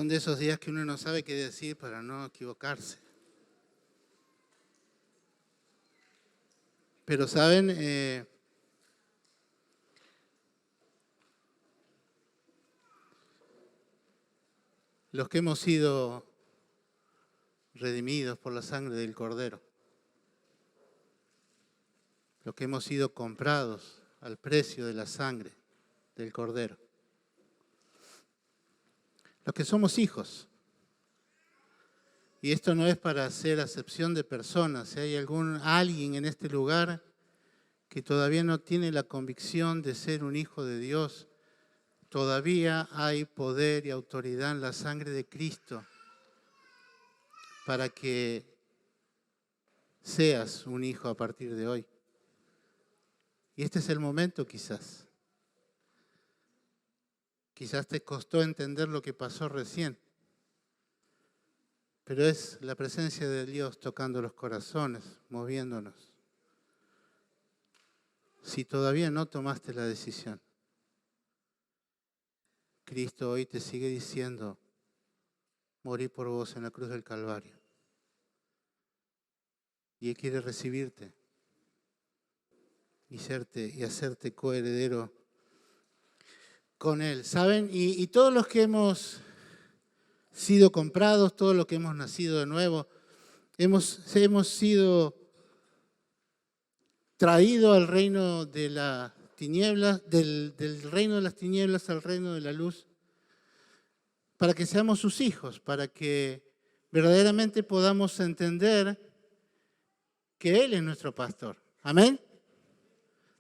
Son de esos días que uno no sabe qué decir para no equivocarse. Pero saben, los que hemos sido redimidos por la sangre del Cordero, los que hemos sido comprados al precio de la sangre del Cordero, los que somos hijos. Y esto no es para hacer acepción de personas. Si hay alguien en este lugar que todavía no tiene la convicción de ser un hijo de Dios, todavía hay poder y autoridad en la sangre de Cristo para que seas un hijo a partir de hoy. Y este es el momento quizás. Quizás te costó entender lo que pasó recién. Pero es la presencia de Dios tocando los corazones, moviéndonos. Si todavía no tomaste la decisión, Cristo hoy te sigue diciendo, morí por vos en la cruz del Calvario. Y Él quiere recibirte y hacerte coheredero con Él. ¿Saben? Y todos los que hemos sido comprados, todos los que hemos nacido de nuevo, hemos sido traídos al reino de las tinieblas, del reino de las tinieblas al reino de la luz, para que seamos sus hijos, para que verdaderamente podamos entender que Él es nuestro pastor. ¿Amén?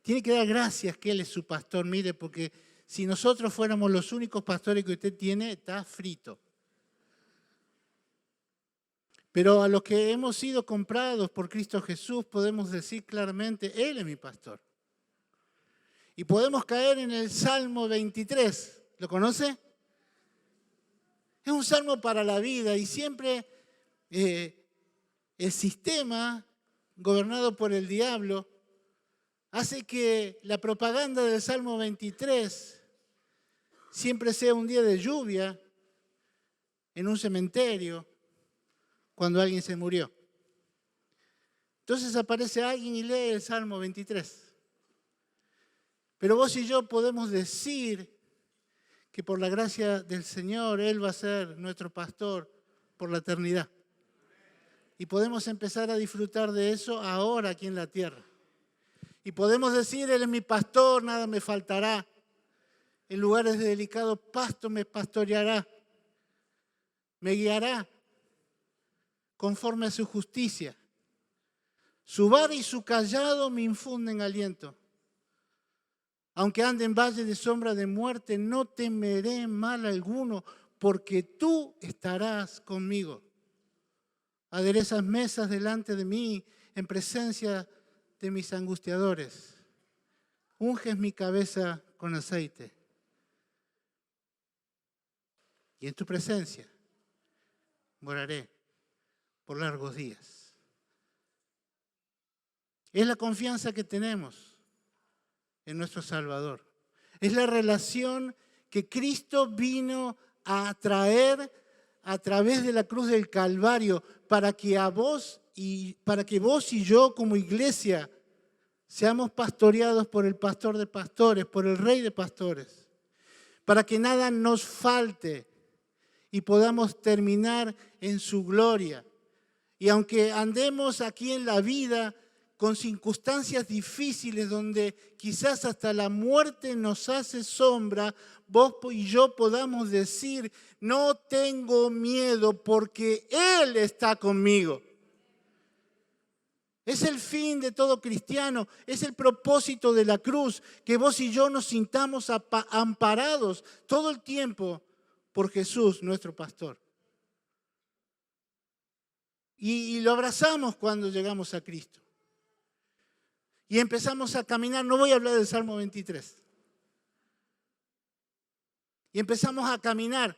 Tiene que dar gracias que Él es su pastor. Mire, porque si nosotros fuéramos los únicos pastores que usted tiene, está frito. Pero a los que hemos sido comprados por Cristo Jesús podemos decir claramente, Él es mi pastor. Y podemos caer en el Salmo 23. ¿Lo conoce? Es un salmo para la vida y siempre el sistema gobernado por el diablo hace que la propaganda del Salmo 23 siempre sea un día de lluvia en un cementerio, cuando alguien se murió. Entonces aparece alguien y lee el Salmo 23. Pero vos y yo podemos decir que por la gracia del Señor, Él va a ser nuestro pastor por la eternidad. Y podemos empezar a disfrutar de eso ahora aquí en la tierra. Y podemos decir, Él es mi pastor, nada me faltará. En lugares de delicado pasto me pastoreará, me guiará conforme a su justicia. Su vara y su cayado me infunden aliento. Aunque ande en valle de sombra de muerte, no temeré mal alguno, porque tú estarás conmigo. Aderezas mesas delante de mí, en presencia de mis angustiadores. Unges mi cabeza con aceite. Y en tu presencia moraré por largos días. Es la confianza que tenemos en nuestro Salvador. Es la relación que Cristo vino a traer a través de la cruz del Calvario para que vos y yo como iglesia seamos pastoreados por el pastor de pastores, por el Rey de pastores, para que nada nos falte y podamos terminar en su gloria. Y aunque andemos aquí en la vida con circunstancias difíciles donde quizás hasta la muerte nos hace sombra, vos y yo podamos decir, no tengo miedo porque Él está conmigo. Es el fin de todo cristiano, es el propósito de la cruz, que vos y yo nos sintamos amparados todo el tiempo por Jesús, nuestro pastor. Y lo abrazamos cuando llegamos a Cristo. Y empezamos a caminar, no voy a hablar del Salmo 23. Y empezamos a caminar.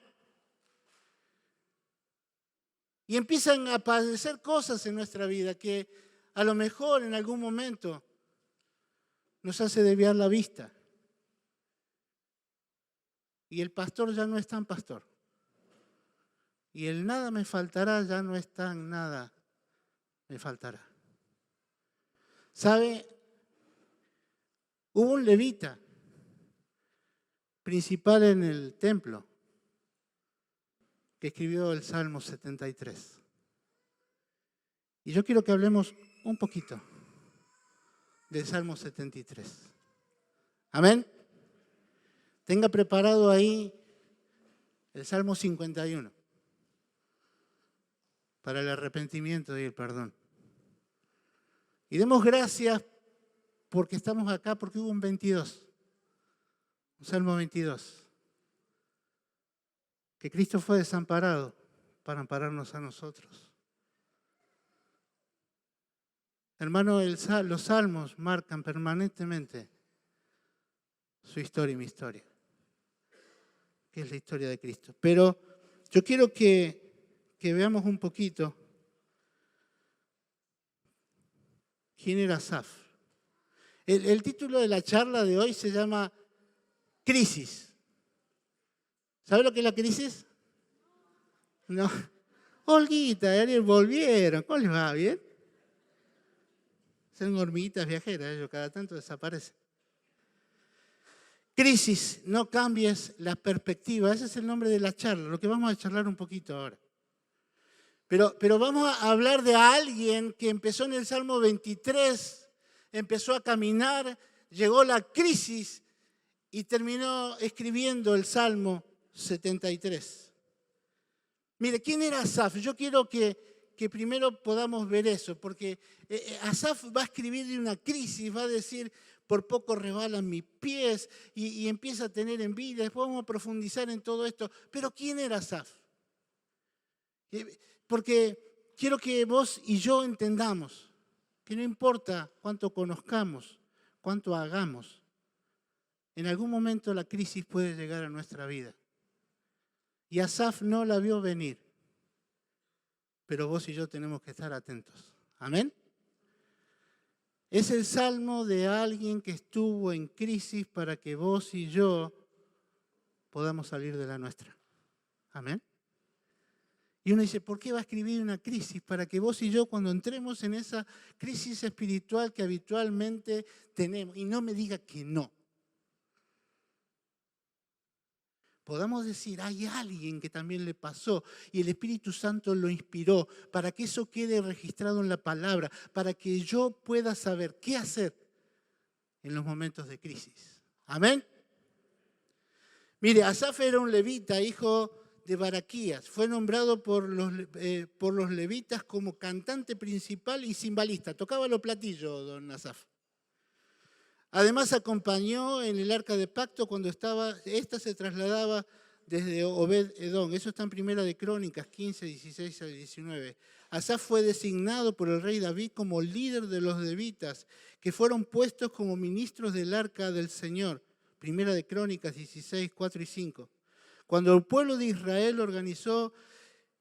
Y empiezan a aparecer cosas en nuestra vida que a lo mejor en algún momento nos hace desviar la vista. Y el pastor ya no es tan pastor. y el nada me faltará ya no es tan nada me faltará. ¿Sabe? Hubo un levita principal en el templo que escribió el Salmo 73. Y yo quiero que hablemos un poquito del Salmo 73. Amén. Tenga preparado ahí el Salmo 51 para el arrepentimiento y el perdón. Y demos gracias porque estamos acá, porque hubo un 22, un Salmo 22, que Cristo fue desamparado para ampararnos a nosotros. Hermano, los salmos marcan permanentemente su historia y mi historia, que es la historia de Cristo. Pero yo quiero que veamos un poquito quién era Asaf. El título de la charla de hoy se llama Crisis. ¿Sabe lo que es la crisis? No. Olguita, Ariel, volvieron. ¿Cómo les va? ¿Bien? Son hormiguitas viajeras, ellos cada tanto desaparecen. Crisis, no cambies la perspectiva. Ese es el nombre de la charla, lo que vamos a charlar un poquito ahora. Pero vamos a hablar de alguien que empezó en el Salmo 23, empezó a caminar, llegó la crisis y terminó escribiendo el Salmo 73. Mire, ¿quién era Asaf? Yo quiero que primero podamos ver eso, porque Asaf va a escribir de una crisis, va a decir, por poco rebalan mis pies, y empieza a tener envidia. Después vamos a profundizar en todo esto. Pero ¿quién era Asaf? Porque quiero que vos y yo entendamos que no importa cuánto conozcamos, cuánto hagamos, en algún momento la crisis puede llegar a nuestra vida. Y Asaf no la vio venir, pero vos y yo tenemos que estar atentos. ¿Amén? Es el salmo de alguien que estuvo en crisis para que vos y yo podamos salir de la nuestra. ¿Amén? Y uno dice, ¿por qué va a escribir una crisis? Para que vos y yo, cuando entremos en esa crisis espiritual que habitualmente tenemos, y no me diga que no, podamos decir, hay alguien que también le pasó y el Espíritu Santo lo inspiró para que eso quede registrado en la palabra, para que yo pueda saber qué hacer en los momentos de crisis. ¿Amén? Mire, Asaf era un levita, hijo de Baraquías. Fue nombrado por los levitas como cantante principal y cimbalista. Tocaba los platillos, don Asaf. Además acompañó en el arca de pacto cuando esta se trasladaba desde Obed-Edom. Eso está en Primera de Crónicas 15, 16 al 19. Asaf fue designado por el rey David como líder de los levitas, que fueron puestos como ministros del arca del Señor. Primera de Crónicas 16, 4 y 5. Cuando el pueblo de Israel organizó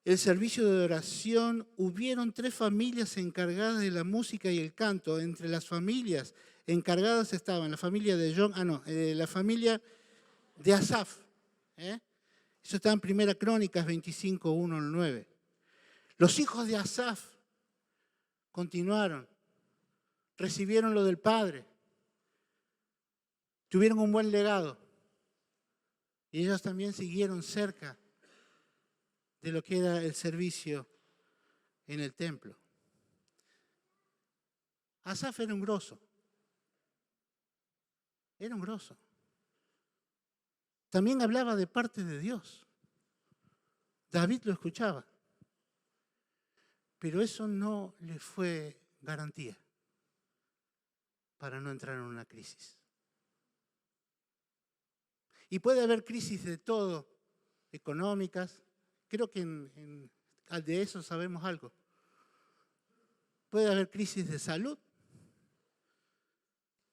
el servicio de oración, hubieron 3 familias encargadas de la música y el canto. Entre las familias encargadas estaban la familia de la familia de Asaf. Eso está en Primera Crónicas 25, 1 al 9. Los hijos de Asaf continuaron, recibieron lo del padre, tuvieron un buen legado. Y ellos también siguieron cerca de lo que era el servicio en el templo. Asaf era un grosso. Era un grosso. También hablaba de parte de Dios. David lo escuchaba. Pero eso no le fue garantía para no entrar en una crisis. Y puede haber crisis de todo, económicas. Creo que de eso sabemos algo. Puede haber crisis de salud.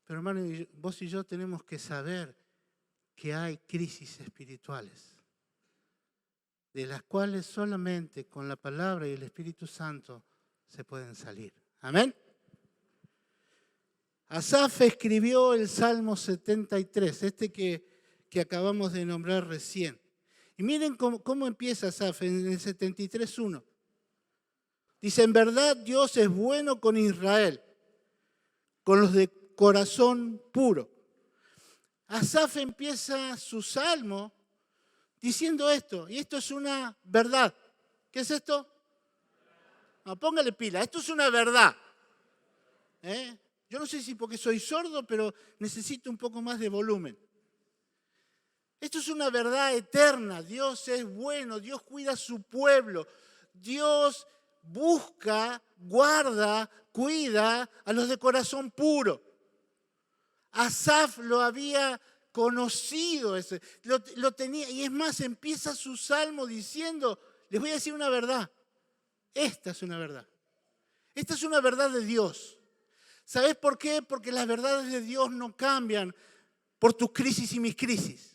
Pero hermano, vos y yo tenemos que saber que hay crisis espirituales, de las cuales solamente con la palabra y el Espíritu Santo se pueden salir. ¿Amén? Asaf escribió el Salmo 73, que acabamos de nombrar recién. Y miren cómo empieza Asaf en el 73:1. Dice, en verdad Dios es bueno con Israel, con los de corazón puro. Asaf empieza su salmo diciendo esto, y esto es una verdad. ¿Qué es esto? No, póngale pila, esto es una verdad. Yo no sé si porque soy sordo, pero necesito un poco más de volumen. Esto es una verdad eterna. Dios es bueno, Dios cuida a su pueblo. Dios busca, guarda, cuida a los de corazón puro. Asaf lo había conocido, lo tenía, y es más, empieza su salmo diciendo, les voy a decir una verdad. Esta es una verdad. Esta es una verdad de Dios. ¿Sabes por qué? Porque las verdades de Dios no cambian por tus crisis y mis crisis.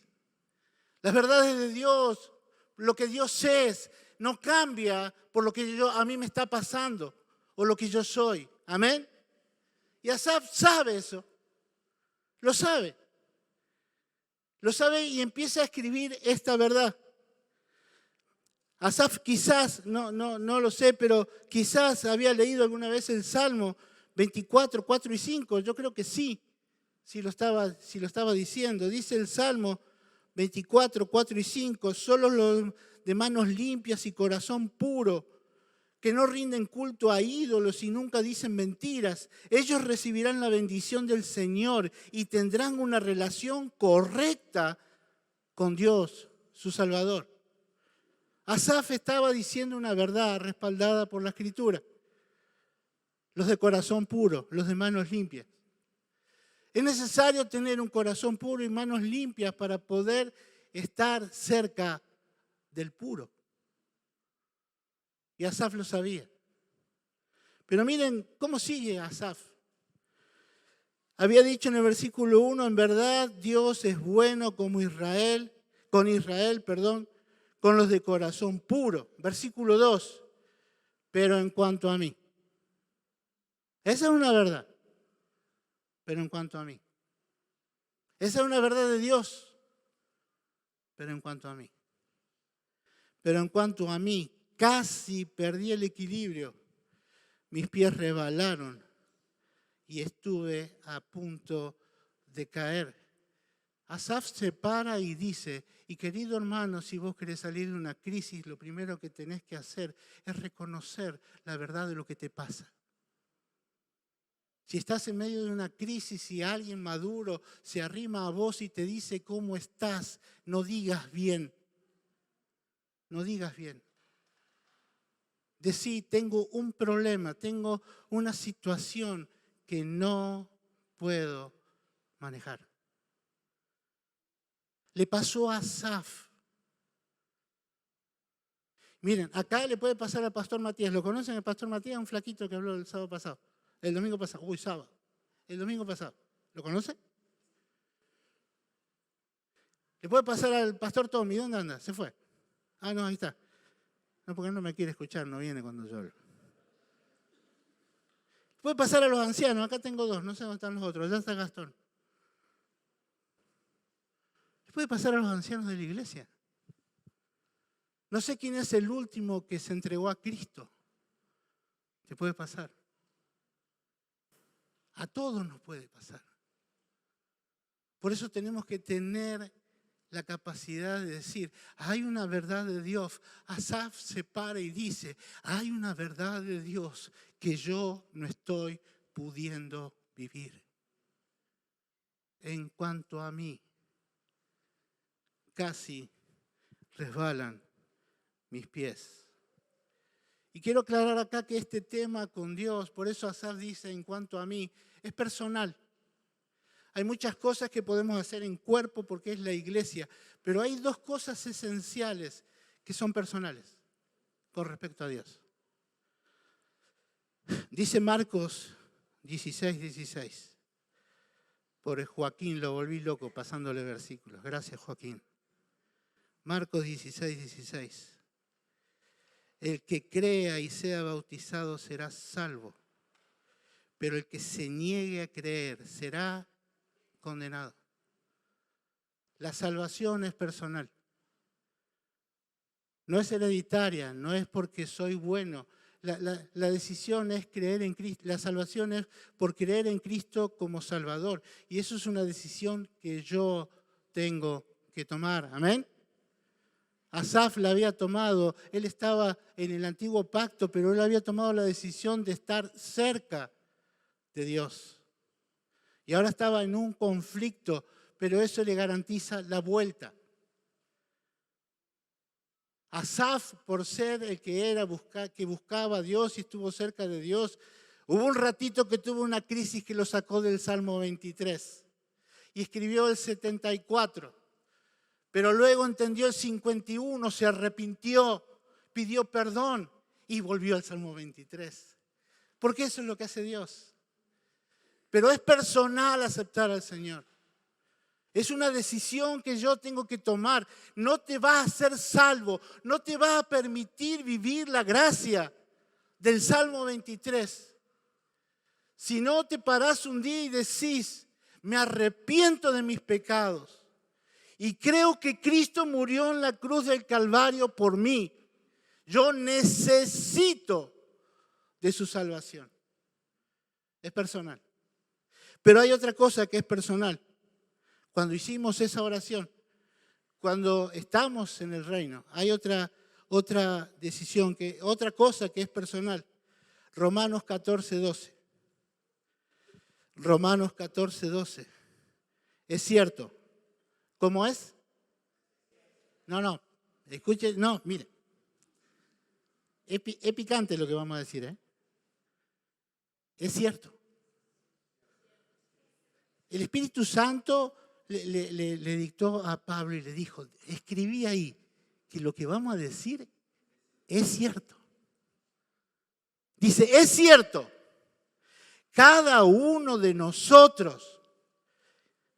Las verdades de Dios, lo que Dios es, no cambia por lo que a mí me está pasando o lo que yo soy. ¿Amén? Y Asaf sabe eso. Lo sabe. Lo sabe y empieza a escribir esta verdad. Asaf quizás, no lo sé, pero quizás había leído alguna vez el Salmo 24, 4 y 5. Yo creo que sí, si lo estaba diciendo. Dice el Salmo 24, 4 y 5, solo los de manos limpias y corazón puro, que no rinden culto a ídolos y nunca dicen mentiras, ellos recibirán la bendición del Señor y tendrán una relación correcta con Dios, su Salvador. Asaf estaba diciendo una verdad respaldada por la Escritura. Los de corazón puro, los de manos limpias. Es necesario tener un corazón puro y manos limpias para poder estar cerca del puro. Y Asaf lo sabía. Pero miren cómo sigue Asaf. Había dicho en el versículo 1, en verdad Dios es bueno con Israel, con los de corazón puro. Versículo 2, pero en cuanto a mí. Esa es una verdad. Pero en cuanto a mí. Esa es una verdad de Dios. Pero en cuanto a mí. Pero en cuanto a mí, casi perdí el equilibrio. Mis pies resbalaron y estuve a punto de caer. Asaf se para y dice, y querido hermano, si vos querés salir de una crisis, lo primero que tenés que hacer es reconocer la verdad de lo que te pasa. Si estás en medio de una crisis y alguien maduro se arrima a vos y te dice cómo estás, no digas bien. No digas bien. Decí, tengo un problema, tengo una situación que no puedo manejar. Le pasó a Asaf. Miren, acá le puede pasar al pastor Matías. ¿Lo conocen el pastor Matías? Un flaquito que habló el sábado pasado. El domingo pasado. Sábado. El domingo pasado. ¿Lo conocen? Le puede pasar al pastor Tommy. ¿Dónde anda? Se fue. Ah, no, ahí está. No, porque no me quiere escuchar, no viene cuando yo hablo. Puede pasar a los ancianos, acá tengo dos, no sé dónde están los otros, allá está Gastón. Puede pasar a los ancianos de la iglesia. No sé quién es el último que se entregó a Cristo. Te puede pasar. A todos nos puede pasar. Por eso tenemos que tener la capacidad de decir, hay una verdad de Dios. Asaf se para y dice, hay una verdad de Dios que yo no estoy pudiendo vivir. En cuanto a mí, casi resbalan mis pies. Y quiero aclarar acá que este tema con Dios, por eso Asaf dice en cuanto a mí, es personal. Hay muchas cosas que podemos hacer en cuerpo porque es la iglesia, pero hay dos cosas esenciales que son personales con respecto a Dios. Dice Marcos 16:16. Pobre Joaquín, lo volví loco pasándole versículos. Gracias, Joaquín. Marcos 16:16. El que crea y sea bautizado será salvo, pero el que se niegue a creer será condenado. La salvación es personal. No es hereditaria, no es porque soy bueno. La decisión es creer en Cristo. La salvación es por creer en Cristo como Salvador. Y eso es una decisión que yo tengo que tomar. Amén. Asaf la había tomado, él estaba en el antiguo pacto, pero él había tomado la decisión de estar cerca de Dios. Y ahora estaba en un conflicto, pero eso le garantiza la vuelta. Asaf, por ser el que era, que buscaba a Dios y estuvo cerca de Dios, hubo un ratito que tuvo una crisis que lo sacó del Salmo 23 y escribió el 74. Pero luego entendió el 51, se arrepintió, pidió perdón y volvió al Salmo 23. Porque eso es lo que hace Dios. Pero es personal aceptar al Señor. Es una decisión que yo tengo que tomar. No te va a hacer salvo, no te va a permitir vivir la gracia del Salmo 23. Si no te parás un día y decís, me arrepiento de mis pecados y creo que Cristo murió en la cruz del Calvario por mí. Yo necesito de su salvación. Es personal. Pero hay otra cosa que es personal. Cuando hicimos esa oración, cuando estamos en el reino, hay otra decisión, otra cosa que es personal. Romanos 14:12. Romanos 14:12. Es cierto. ¿Cómo es? No, escuche, no, mire. Es picante lo que vamos a decir, ¿eh? Es cierto. El Espíritu Santo le dictó a Pablo y le dijo, escribí ahí que lo que vamos a decir es cierto. Dice, es cierto. Cada uno de nosotros.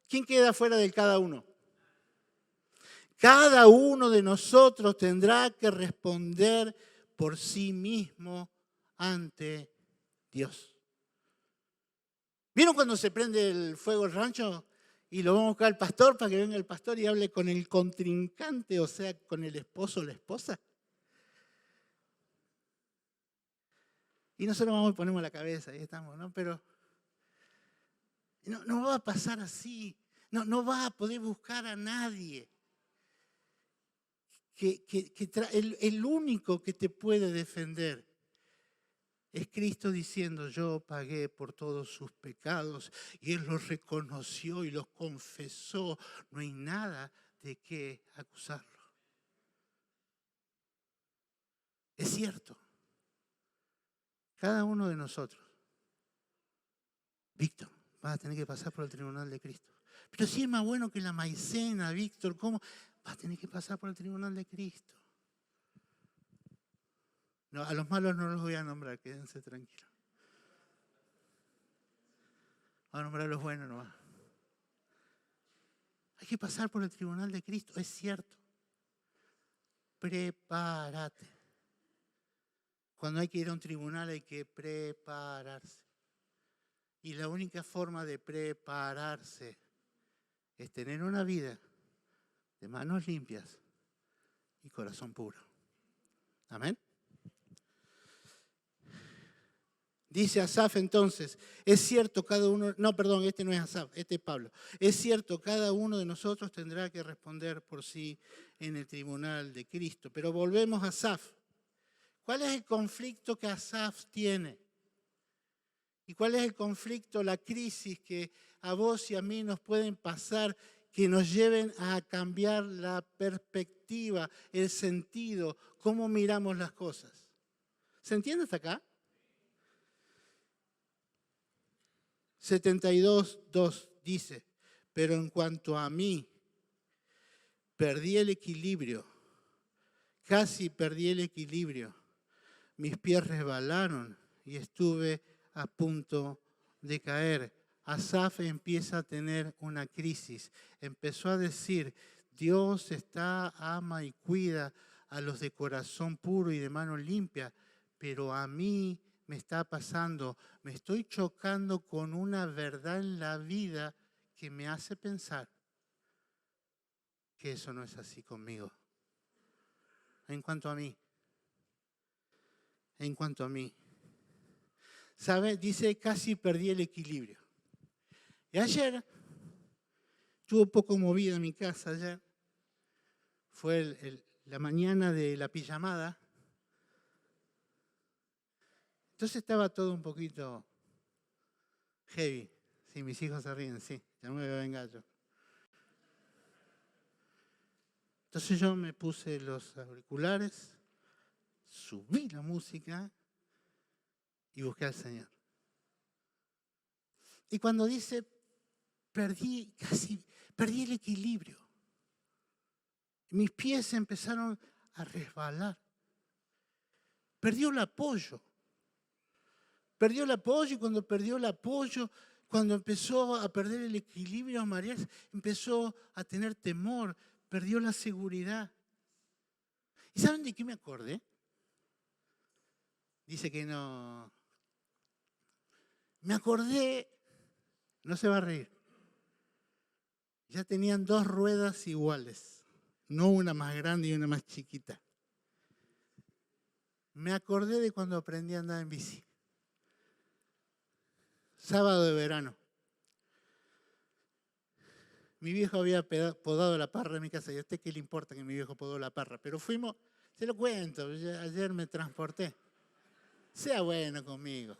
¿Quién queda fuera del cada uno? Cada uno de nosotros tendrá que responder por sí mismo ante Dios. ¿Vieron cuando se prende el fuego el rancho y lo vamos a buscar al pastor para que venga el pastor y hable con el contrincante, o sea, con el esposo o la esposa? Y nosotros vamos y ponemos la cabeza, ahí estamos, ¿no? Pero no va a pasar así. No va a poder buscar a nadie. El único que te puede defender es Cristo diciendo, yo pagué por todos sus pecados y Él los reconoció y los confesó. No hay nada de qué acusarlo. Es cierto. Cada uno de nosotros, Víctor, vas a tener que pasar por el tribunal de Cristo. Pero si es más bueno que la maicena, Víctor, ¿cómo? Vas a tener que pasar por el tribunal de Cristo. No, a los malos no los voy a nombrar, quédense tranquilos. Voy a nombrar a los buenos nomás. Hay que pasar por el tribunal de Cristo, es cierto. Prepárate. Cuando hay que ir a un tribunal hay que prepararse. Y la única forma de prepararse es tener una vida de manos limpias y corazón puro. Amén. Dice Asaf entonces, es cierto cada uno, no, perdón, este no es Asaf, este es Pablo. Es cierto, cada uno de nosotros tendrá que responder por sí en el tribunal de Cristo. Pero volvemos a Asaf. ¿Cuál es el conflicto que Asaf tiene? ¿Y cuál es el conflicto, la crisis que a vos y a mí nos pueden pasar, que nos lleven a cambiar la perspectiva, el sentido, cómo miramos las cosas? ¿Se entiende hasta acá? 72:2 dice, pero en cuanto a mí, perdí el equilibrio, casi perdí el equilibrio. Mis pies resbalaron y estuve a punto de caer. Asaf empieza a tener una crisis. Empezó a decir, Dios ama y cuida a los de corazón puro y de mano limpia, pero a mí me está pasando, me estoy chocando con una verdad en la vida que me hace pensar que eso no es así conmigo. en cuanto a mí. En cuanto a mí. ¿Sabe? Dice, casi perdí el equilibrio. Y ayer, estuvo un poco movida en mi casa ayer. Fue la mañana de la pijamada. Entonces estaba todo un poquito heavy. Sí, mis hijos se ríen, sí, ya me voy a vengar yo. Entonces yo me puse los auriculares, subí la música y busqué al Señor. Y cuando dice, perdí el equilibrio. Mis pies empezaron a resbalar. Perdió el apoyo. Perdió el apoyo y cuando perdió el apoyo, cuando empezó a perder el equilibrio, María empezó a tener temor, perdió la seguridad. ¿Y saben de qué me acordé? Dice que no. Me acordé, no se va a reír. Ya tenían 2 ruedas iguales, no una más grande y una más chiquita. Me acordé de cuando aprendí a andar en bici. Sábado de verano. Mi viejo había podado la parra en mi casa. ¿Y a usted qué le importa que mi viejo podó la parra? Pero fuimos, se lo cuento, ayer me transporté. Sea bueno conmigo.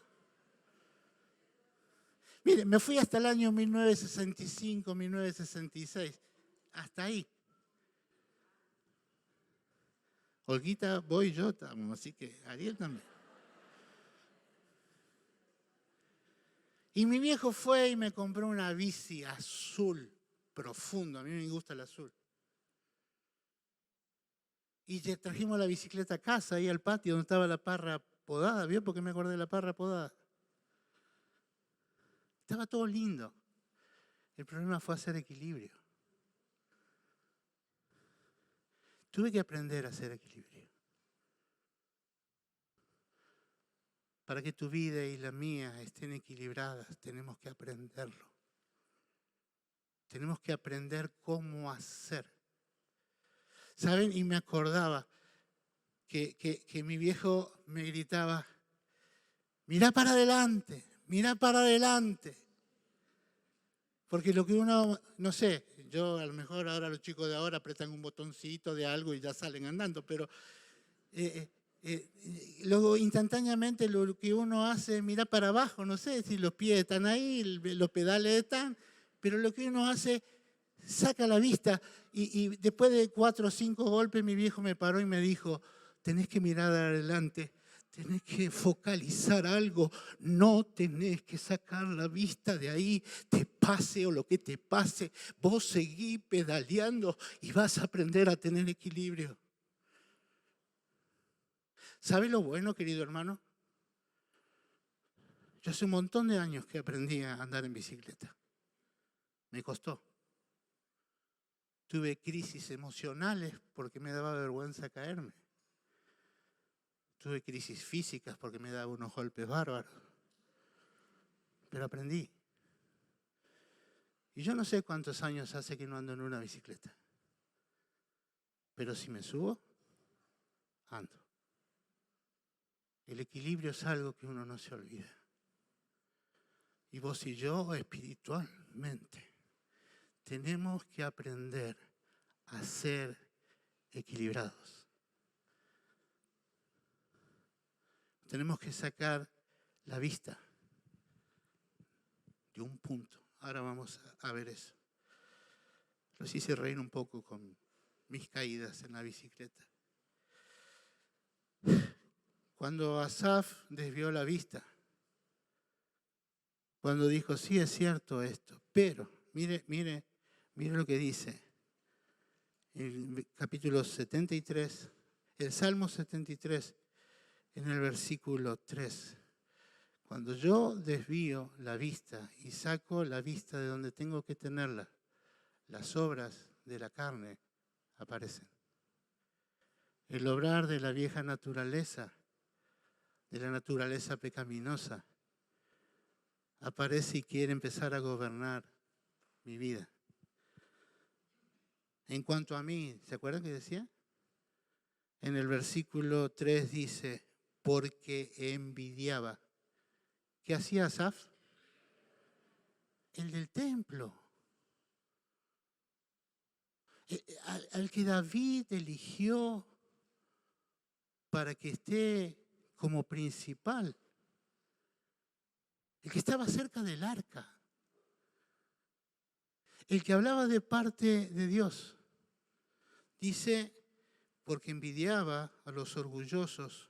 Mire, me fui hasta el año 1965, 1966. Hasta ahí. Olguita, vos y yo estamos, así que Ariel también. Y mi viejo fue y me compró una bici azul profundo. A mí me gusta el azul. Y trajimos la bicicleta a casa, ahí al patio donde estaba la parra podada. ¿Vio por qué me acordé de la parra podada? Estaba todo lindo. El problema fue hacer equilibrio. Tuve que aprender a hacer equilibrio. Para que tu vida y la mía estén equilibradas, tenemos que aprenderlo. Tenemos que aprender cómo hacer. ¿Saben? Y me acordaba que mi viejo me gritaba, mirá para adelante, mirá para adelante. Porque lo que uno, no sé, yo a lo mejor ahora los chicos de ahora apretan un botoncito de algo y ya salen andando, pero luego instantáneamente lo que uno hace es mirar para abajo, no sé si los pies están ahí, los pedales están, pero lo que uno hace, saca la vista y después de 4 o 5 golpes mi viejo me paró y me dijo, tenés que mirar adelante, tenés que focalizar algo, no tenés que sacar la vista de ahí, te pase o lo que te pase, vos seguí pedaleando y vas a aprender a tener equilibrio. ¿Sabe lo bueno, querido hermano? Yo hace un montón de años que aprendí a andar en bicicleta. Me costó. Tuve crisis emocionales porque me daba vergüenza caerme. Tuve crisis físicas porque me daba unos golpes bárbaros. Pero aprendí. Y yo no sé cuántos años hace que no ando en una bicicleta. Pero si me subo, ando. El equilibrio es algo que uno no se olvida. Y vos y yo espiritualmente tenemos que aprender a ser equilibrados. Tenemos que sacar la vista de un punto. Ahora vamos a ver eso. Los hice reír un poco con mis caídas en la bicicleta. Cuando Asaf desvió la vista, cuando dijo, sí es cierto esto, pero, mire lo que dice el capítulo 73, el Salmo 73, en el versículo 3. Cuando yo desvío la vista y saco la vista de donde tengo que tenerla, las obras de la carne aparecen. El obrar de la vieja naturaleza, de la naturaleza pecaminosa, aparece y quiere empezar a gobernar mi vida. En cuanto a mí, ¿se acuerdan que decía? En el versículo 3 dice, porque envidiaba. ¿Qué hacía Asaf? El del templo. Al que David eligió para que esté como principal. El que estaba cerca del arca. El que hablaba de parte de Dios. Dice, porque envidiaba a los orgullosos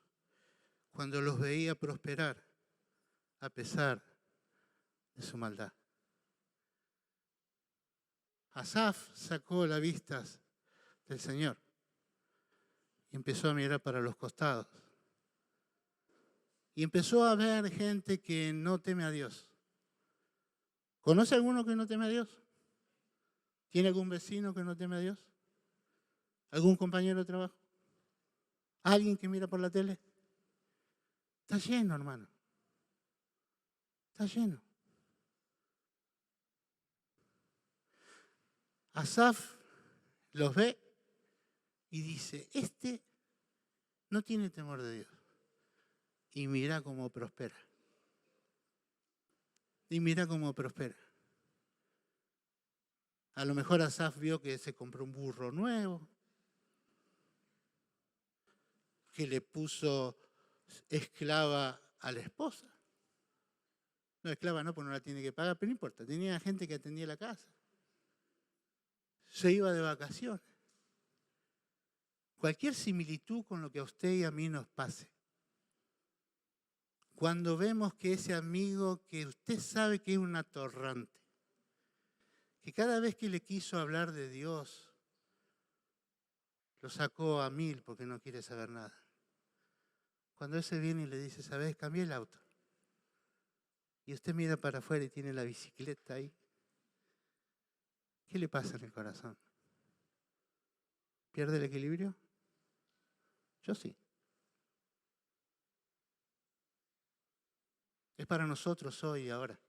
cuando los veía prosperar a pesar de su maldad. Asaf sacó las vistas del Señor y empezó a mirar para los costados. Y empezó a ver gente que no teme a Dios. ¿Conoce alguno que no teme a Dios? ¿Tiene algún vecino que no teme a Dios? ¿Algún compañero de trabajo? ¿Alguien que mira por la tele? Está lleno, hermano. Está lleno. Asaf los ve y dice, este no tiene temor de Dios. Y mira cómo prospera. Y mira cómo prospera. A lo mejor Asaf vio que se compró un burro nuevo, que le puso esclava a la esposa. No, esclava no, porque no la tiene que pagar, pero no importa. Tenía gente que atendía la casa. Se iba de vacaciones. Cualquier similitud con lo que a usted y a mí nos pase. Cuando vemos que ese amigo que usted sabe que es un atorrante, que cada vez que le quiso hablar de Dios, lo sacó a 1000 porque no quiere saber nada. Cuando ese viene y le dice, ¿sabes? Cambié el auto. Y usted mira para afuera y tiene la bicicleta ahí. ¿Qué le pasa en el corazón? ¿Pierde el equilibrio? Yo sí. Es para nosotros hoy y ahora.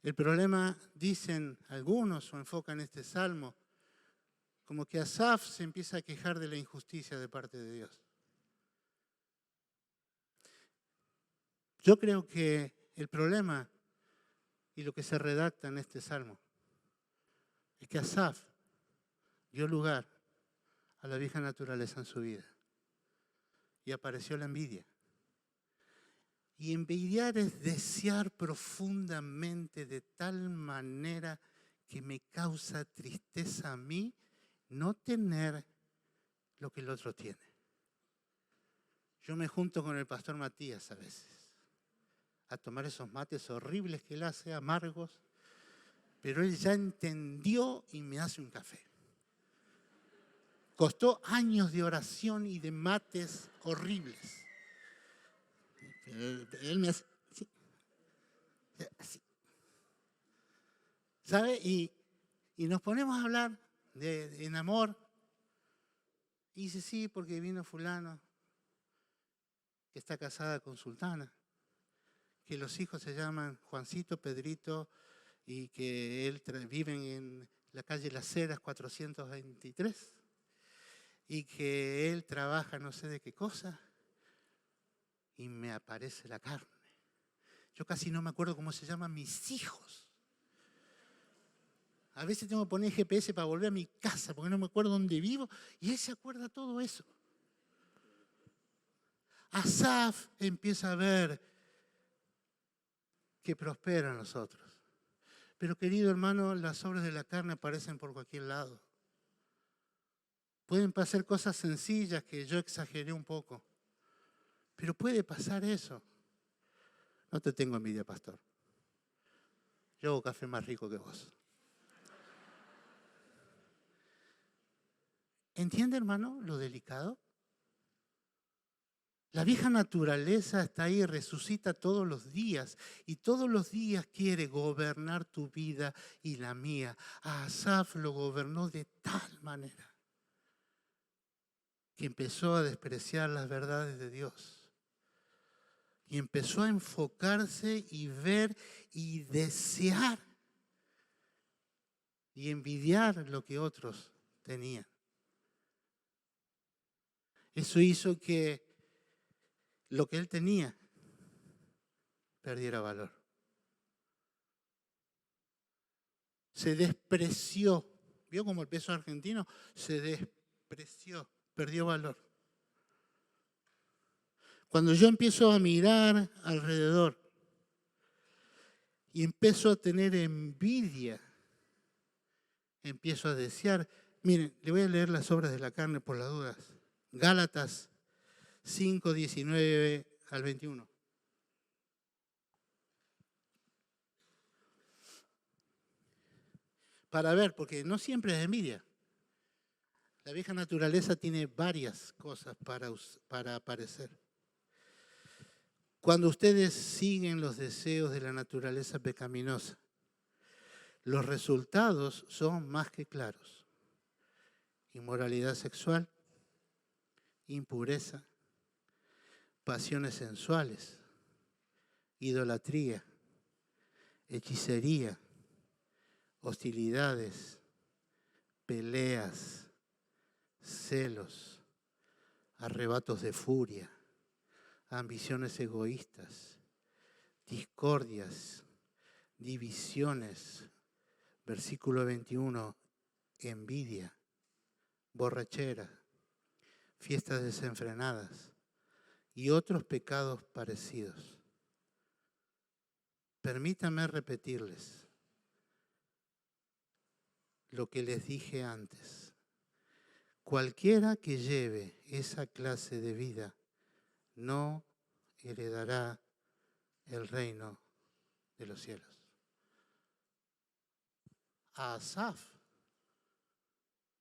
El problema, dicen algunos o enfocan este salmo, como que Asaf se empieza a quejar de la injusticia de parte de Dios. Yo creo que el problema y lo que se redacta en este salmo es que Asaf dio lugar a la vieja naturaleza en su vida y apareció la envidia. Y envidiar es desear profundamente de tal manera que me causa tristeza a mí no tener lo que el otro tiene. Yo me junto con el pastor Matías a veces a tomar esos mates horribles que él hace, amargos, pero él ya entendió y me hace un café. Costó años de oración y de mates horribles. Él me hace así. ¿Sabe? Y nos ponemos a hablar en amor. Y dice, sí, porque vino fulano, que está casada con Sultana, que los hijos se llaman Juancito, Pedrito, y que viven en la calle Las Heras 423, y que él trabaja no sé de qué cosa, y me aparece la carne. Yo casi no me acuerdo cómo se llaman mis hijos. A veces tengo que poner GPS para volver a mi casa porque no me acuerdo dónde vivo y él se acuerda todo eso. Asaf empieza a ver que prospera en nosotros. Pero querido hermano, las obras de la carne aparecen por cualquier lado. Pueden pasar cosas sencillas que yo exageré un poco. Pero puede pasar eso. No te tengo envidia, pastor. Yo hago café más rico que vos. ¿Entiende, hermano, lo delicado? La vieja naturaleza está ahí, resucita todos los días y todos los días quiere gobernar tu vida y la mía. A Asaf lo gobernó de tal manera que empezó a despreciar las verdades de Dios. Y empezó a enfocarse y ver y desear y envidiar lo que otros tenían. tenían. Eso hizo que lo que él tenía perdiera valor. Se despreció. ¿Vio cómo el peso argentino se despreció, perdió valor? Cuando yo empiezo a mirar alrededor y empiezo a tener envidia, empiezo a desear. Miren, le voy a leer las obras de la carne por las dudas. Gálatas 5, 19 al 21. Para ver, porque no siempre es envidia. La vieja naturaleza tiene varias cosas para aparecer. Cuando ustedes siguen los deseos de la naturaleza pecaminosa, los resultados son más que claros. Inmoralidad sexual, impureza, pasiones sensuales, idolatría, hechicería, hostilidades, peleas, celos, arrebatos de furia, ambiciones egoístas, discordias, divisiones, versículo 21, envidia, borrachera, fiestas desenfrenadas y otros pecados parecidos. Permítanme repetirles lo que les dije antes. Cualquiera que lleve esa clase de vida no heredará el reino de los cielos. A Asaf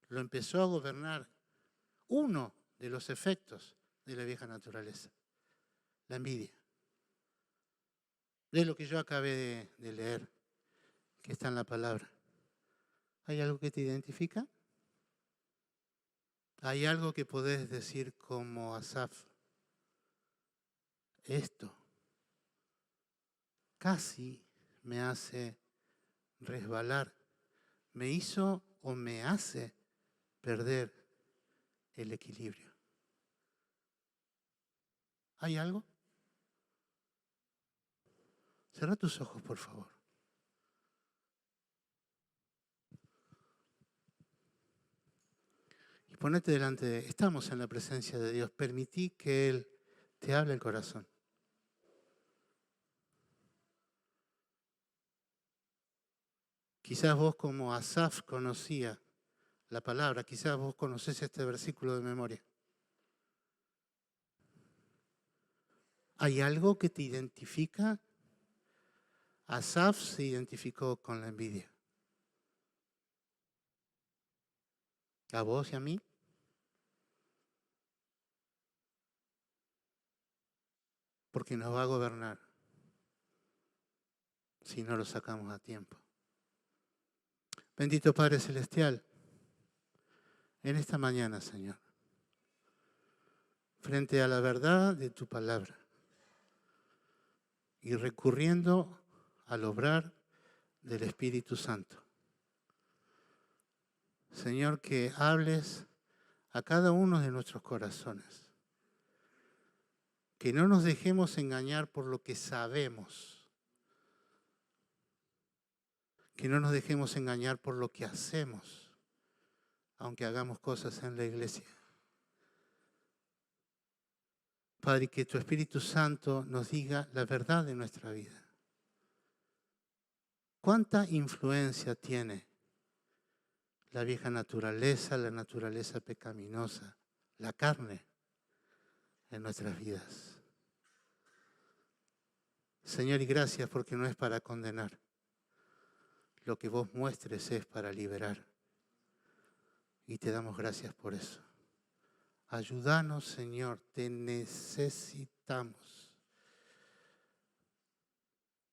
lo empezó a gobernar uno de los efectos de la vieja naturaleza, la envidia. De lo que yo acabé de leer, que está en la palabra. ¿Hay algo que te identifica? ¿Hay algo que podés decir como Asaf? Esto casi me hace resbalar, me hizo o me hace perder el equilibrio. ¿Hay algo? Cierra tus ojos, por favor. Y ponete delante de... Estamos en la presencia de Dios. Permití que Él te hable el corazón. Quizás vos como Asaf conocía la palabra, quizás vos conocés este versículo de memoria. ¿Hay algo que te identifica? Asaf se identificó con la envidia. ¿A vos y a mí? Porque nos va a gobernar si no lo sacamos a tiempo. Bendito Padre Celestial, en esta mañana, Señor, frente a la verdad de tu palabra y recurriendo al obrar del Espíritu Santo, Señor, que hables a cada uno de nuestros corazones, que no nos dejemos engañar por lo que sabemos, que no nos dejemos engañar por lo que hacemos, aunque hagamos cosas en la iglesia. Padre, que tu Espíritu Santo nos diga la verdad de nuestra vida. ¿Cuánta influencia tiene la vieja naturaleza, la naturaleza pecaminosa, la carne en nuestras vidas? Señor, y gracias porque no es para condenar. Lo que vos muestres es para liberar. Y te damos gracias por eso. Ayúdanos, Señor, te necesitamos.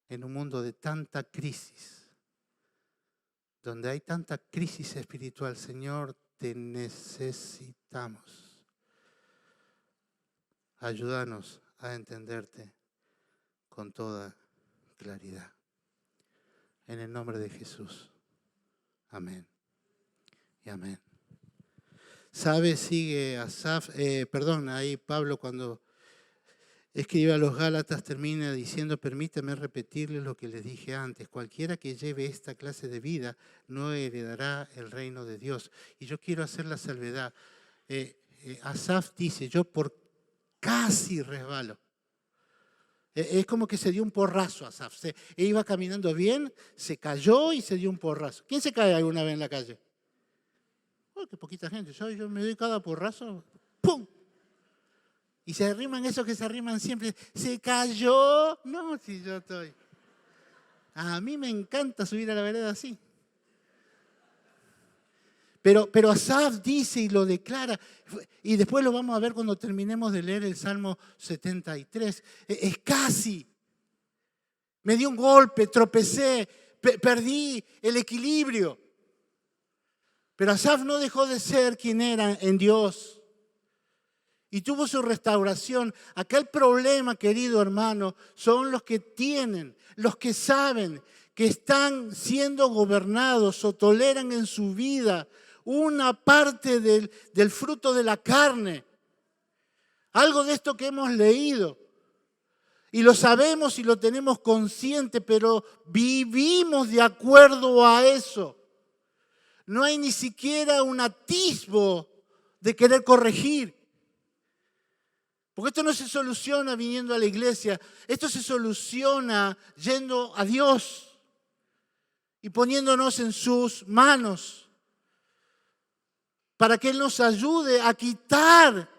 En un mundo de tanta crisis, donde hay tanta crisis espiritual, Señor, te necesitamos. Ayúdanos a entenderte con toda claridad. En el nombre de Jesús. Amén y amén. ¿Sabe? Sigue Asaf, ahí Pablo cuando escribe a los Gálatas termina diciendo, permítame repetirles lo que les dije antes, cualquiera que lleve esta clase de vida no heredará el reino de Dios. Y yo quiero hacer la salvedad. Asaf dice, yo por casi resbalo. Es como que se dio un porrazo a Asaf. Iba caminando bien, se cayó y se dio un porrazo. ¿Quién se cae alguna vez en la calle? Oh, qué poquita gente. Yo me doy cada porrazo, ¡pum! Y se arriman esos que se arriman siempre. ¿Se cayó? No, si yo estoy. A mí me encanta subir a la vereda así. Pero Asaf dice y lo declara, y después lo vamos a ver cuando terminemos de leer el Salmo 73. Es casi. Me dio un golpe, tropecé, perdí el equilibrio. Pero Asaf no dejó de ser quien era en Dios. Y tuvo su restauración. Acá el problema, querido hermano, son los que tienen, los que saben que están siendo gobernados o toleran en su vida una parte del fruto de la carne. Algo de esto que hemos leído. Y lo sabemos y lo tenemos consciente, pero vivimos de acuerdo a eso. No hay ni siquiera un atisbo de querer corregir. Porque esto no se soluciona viniendo a la iglesia. Esto se soluciona yendo a Dios y poniéndonos en sus manos para que Él nos ayude a quitar,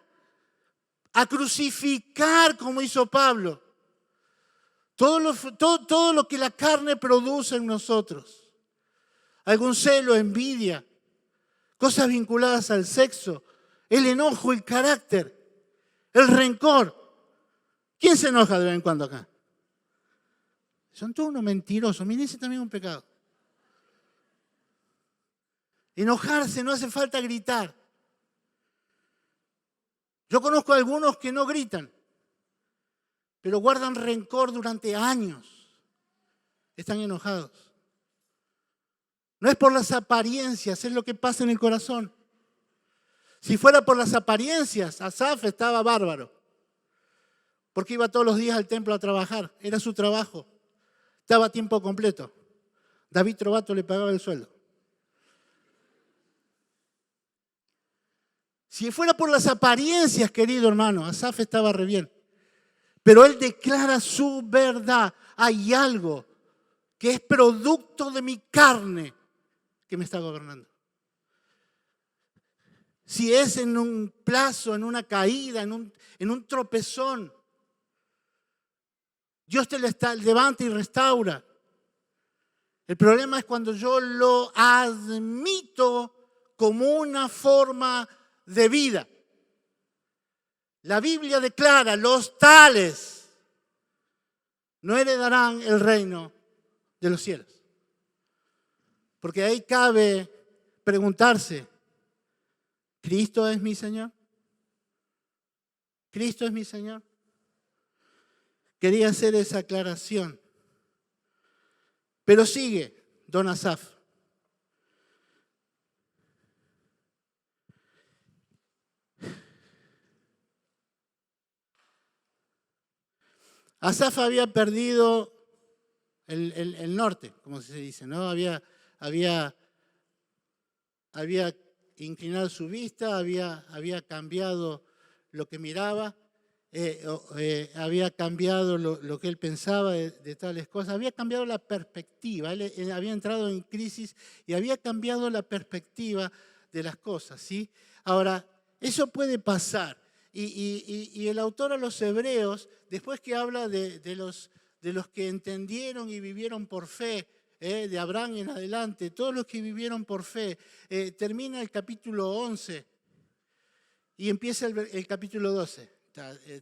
a crucificar, como hizo Pablo, todo lo que la carne produce en nosotros. Algún celo, envidia, cosas vinculadas al sexo, el enojo, el carácter, el rencor. ¿Quién se enoja de vez en cuando acá? Son todos unos mentirosos. Miren, ese también es un pecado. Enojarse, no hace falta gritar. Yo conozco a algunos que no gritan, pero guardan rencor durante años. Están enojados. No es por las apariencias, es lo que pasa en el corazón. Si fuera por las apariencias, Asaf estaba bárbaro. Porque iba todos los días al templo a trabajar. Era su trabajo. Estaba a tiempo completo. David Trovato le pagaba el sueldo. Si fuera por las apariencias, querido hermano, Asaf estaba re bien. Pero él declara su verdad. Hay algo que es producto de mi carne que me está gobernando. Si es en un plazo, en una caída, en un tropezón, Dios te levanta y restaura. El problema es cuando yo lo admito como una forma de vida. La Biblia declara, los tales no heredarán el reino de los cielos. Porque ahí cabe preguntarse, ¿Cristo es mi Señor? ¿Cristo es mi Señor? Quería hacer esa aclaración. Pero sigue don Asaf. Asaf había perdido el norte, como se dice, ¿no? Había inclinado su vista, había cambiado lo que miraba, había cambiado lo que él pensaba de tales cosas, había cambiado la perspectiva, él había entrado en crisis y había cambiado la perspectiva de las cosas, ¿sí? Ahora, eso puede pasar. Y el autor a los Hebreos, después que habla de los que entendieron y vivieron por fe, de Abraham en adelante, todos los que vivieron por fe, termina el capítulo 11 y empieza el capítulo 12.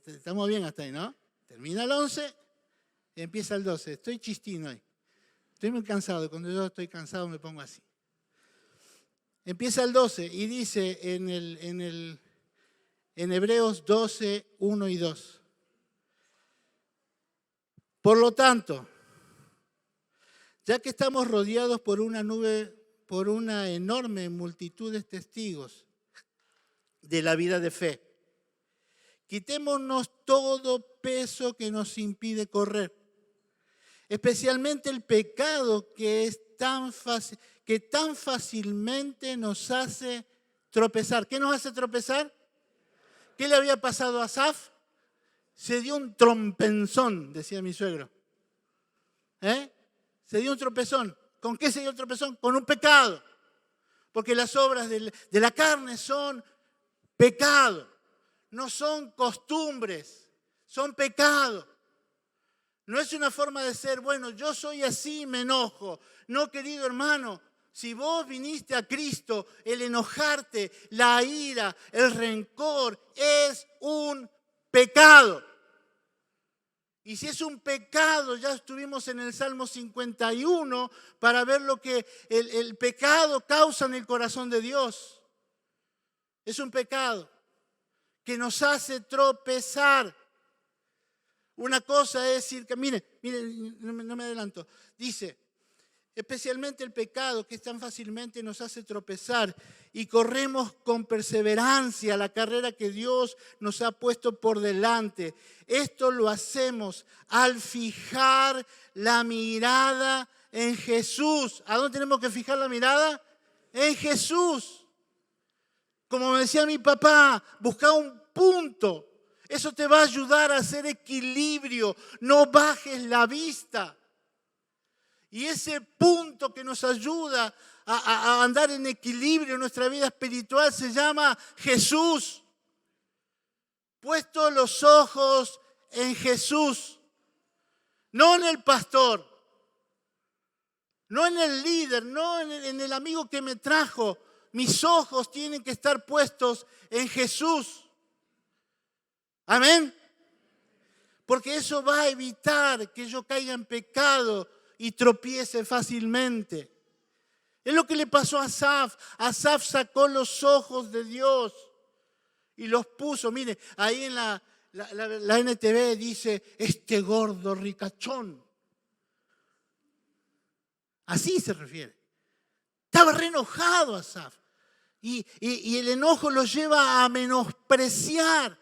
Estamos bien hasta ahí, ¿no? Termina el 11 y empieza el 12. Estoy chistino hoy. Estoy muy cansado. Cuando yo estoy cansado me pongo así. Empieza el 12 y dice en Hebreos 12, 1 y 2. Por lo tanto, ya que estamos rodeados por una enorme multitud de testigos, de la vida de fe. Quitémonos todo peso que nos impide correr, especialmente el pecado que tan fácilmente nos hace tropezar. ¿Qué nos hace tropezar? ¿Qué le había pasado a Asaf? Se dio un trompenzón, decía mi suegro. Se dio un tropezón. ¿Con qué se dio el tropezón? Con un pecado. Porque las obras de la carne son pecado. No son costumbres, son pecado. No es una forma de ser, bueno, yo soy así y me enojo. No, querido hermano, si vos viniste a Cristo, el enojarte, la ira, el rencor, es un pecado. Y si es un pecado, ya estuvimos en el Salmo 51 para ver lo que el pecado causa en el corazón de Dios. Es un pecado que nos hace tropezar. Una cosa es decir que, mire, no me adelanto. Dice, especialmente el pecado que tan fácilmente nos hace tropezar y corremos con perseverancia la carrera que Dios nos ha puesto por delante. Esto lo hacemos al fijar la mirada en Jesús. ¿A dónde tenemos que fijar la mirada? En Jesús. Como me decía mi papá, busca un punto. Eso te va a ayudar a hacer equilibrio. No bajes la vista. Y ese punto que nos ayuda a andar en equilibrio en nuestra vida espiritual se llama Jesús. Puesto los ojos en Jesús. No en el pastor. No en el líder. No en el amigo que me trajo. Mis ojos tienen que estar puestos en Jesús. Amén. Porque eso va a evitar que yo caiga en pecado y tropiece fácilmente. Es lo que le pasó a Asaf. Asaf sacó los ojos de Dios y los puso. Mire, ahí en la NTV dice, este gordo ricachón. Así se refiere. Estaba re enojado Asaf. Y el enojo lo lleva a menospreciar.